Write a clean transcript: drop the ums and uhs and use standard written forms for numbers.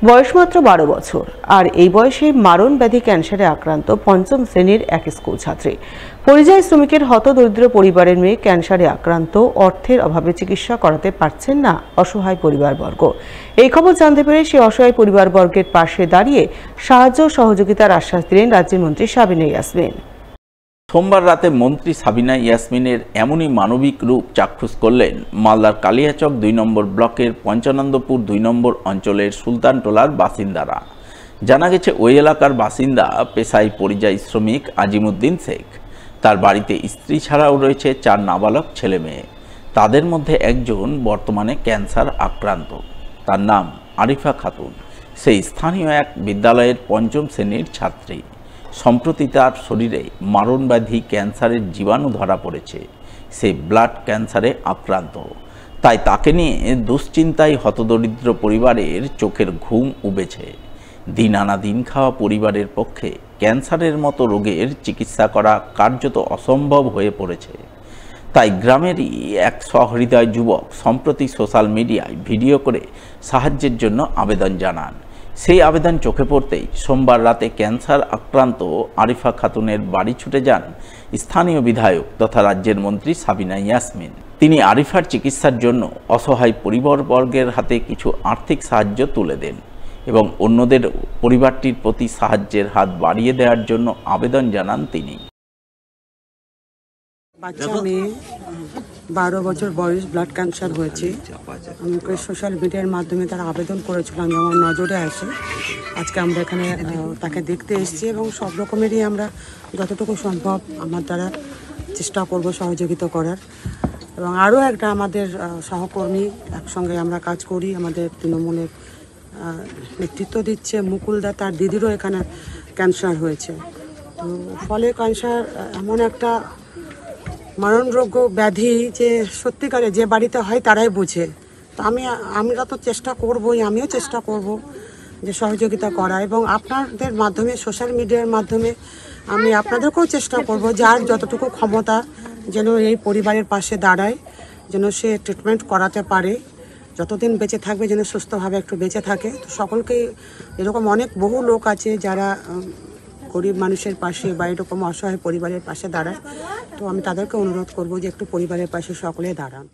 বয়স মাত্র 12 বছর, আর এই বয়সে মারণ ব্যাধি ক্যান্সারে আক্রান্ত পঞ্চম শ্রেণীর এক স্কুল ছাত্রী। পরিযায়ী শ্রমিকের হতদরিদ্র পরিবারের মেয়ে ক্যান্সারে আক্রান্ত, অর্থের অভাবে চিকিৎসা করাতে পারছেন না অসহায় পরিবারবর্গ। এই খবর জানতে পেরে সেই অসহায় পরিবারবর্গের পাশে দাঁড়িয়ে সাহায্য সহযোগিতার আশ্বাস দিলেন রাজ্যের মন্ত্রী সাবিনা ইয়াসমিন। সোমবার রাতে মন্ত্রী সাবিনা ইয়াসমিনের এমনই মানবিক রূপ চাক্ষুষ করলেন মালদার কালিয়াচক 2 নম্বর ব্লকের পঞ্চানন্দপুর 2 নম্বর অঞ্চলের সুলতানটোলার বাসিন্দারা। জানা গেছে ওই এলাকার বাসিন্দা পেশায় পরিযায়ী শ্রমিক আজিমুদ্দিন শেখ। তার বাড়িতে স্ত্রী ছাড়াও রয়েছে 4 নাবালক ছেলে মেয়ে। তাদের মধ্যে একজন বর্তমানে ক্যান্সার আক্রান্ত। তার নাম আরিফা খাতুন। সেই স্থানীয় এক বিদ্যালয়ের 5ম শ্রেণীর ছাত্রী। সম্প্রতি তার শরীরে মারণব্যাধি ক্যান্সারের জীবাণু ধরা পড়েছে। সে ব্লাড ক্যান্সারে আক্রান্ত। তাই তাকে নিয়ে দুশ্চিন্তায় হতদরিদ্র পরিবারের চোখের ঘুম উবেছে। দিন আনা দিন খাওয়া পরিবারের পক্ষে ক্যান্সারের মতো রোগের চিকিৎসা করা কার্যত অসম্ভব হয়ে পড়েছে। তাই গ্রামেরই এক সহৃদয় যুবক সম্প্রতি সোশ্যাল মিডিয়ায় ভিডিও করে সাহায্যের জন্য আবেদন জানান। সেই আবেদন চোখে পড়তেই সোমবার রাতে ক্যান্সার আক্রান্ত আরিফা খাতুনের বাড়ি ছুটে যান স্থানীয় বিধায়ক তথা রাজ্যের মন্ত্রী সাবিনা ইয়াসমিন। তিনি আরিফার চিকিৎসার জন্য অসহায় পরিবারবর্গের হাতে কিছু আর্থিক সাহায্য তুলে দেন এবং অন্যদের পরিবারটির প্রতি সাহায্যের হাত বাড়িয়ে দেওয়ার জন্য আবেদন জানান তিনি। বাচ্চা মেয়ে 12 বছর বয়স, ব্লাড ক্যান্সার হয়েছে। আমাকে সোশ্যাল মিডিয়ার মাধ্যমে তারা আবেদন করেছিলাম, আমার নজরে আসে। আজকে আমরা এখানে তাকে দেখতে এসেছি এবং সব রকমেরই আমরা যতটুকু সম্ভব আমার দ্বারা চেষ্টা করব সহযোগিতা করার। এবং আরও একটা আমাদের সহকর্মী, একসঙ্গে আমরা কাজ করি, আমাদের তৃণমূলের নেতৃত্ব দিচ্ছে মুকুলদা, তার দিদিরও এখানে ক্যান্সার হয়েছে। তো ফলে ক্যান্সার এমন একটা মারণযোগ্য ব্যাধি যে সত্যিকারে যে বাড়িতে হয় তারাই বুঝে। তো আমরা তো চেষ্টা করবই, আমিও চেষ্টা করব যে সহযোগিতা করা, এবং আপনাদের মাধ্যমে সোশ্যাল মিডিয়ার মাধ্যমে আমি আপনাদেরকেও চেষ্টা করব যার যতটুকু ক্ষমতা যেন এই পরিবারের পাশে দাঁড়ায়, যেন সে ট্রিটমেন্ট করাতে পারে, যতদিন বেঁচে থাকবে যেন সুস্থভাবে একটু বেঁচে থাকে। তো সকলকেই এরকম বহু লোক আছে যারা গরিব মানুষের পাশে বা এরকম অসহায় পরিবারের পাশে দাঁড়ায়। তো আমি তাদেরকে অনুরোধ করব যে একটু পরিবারের পাশে সকলে দাঁড়ান।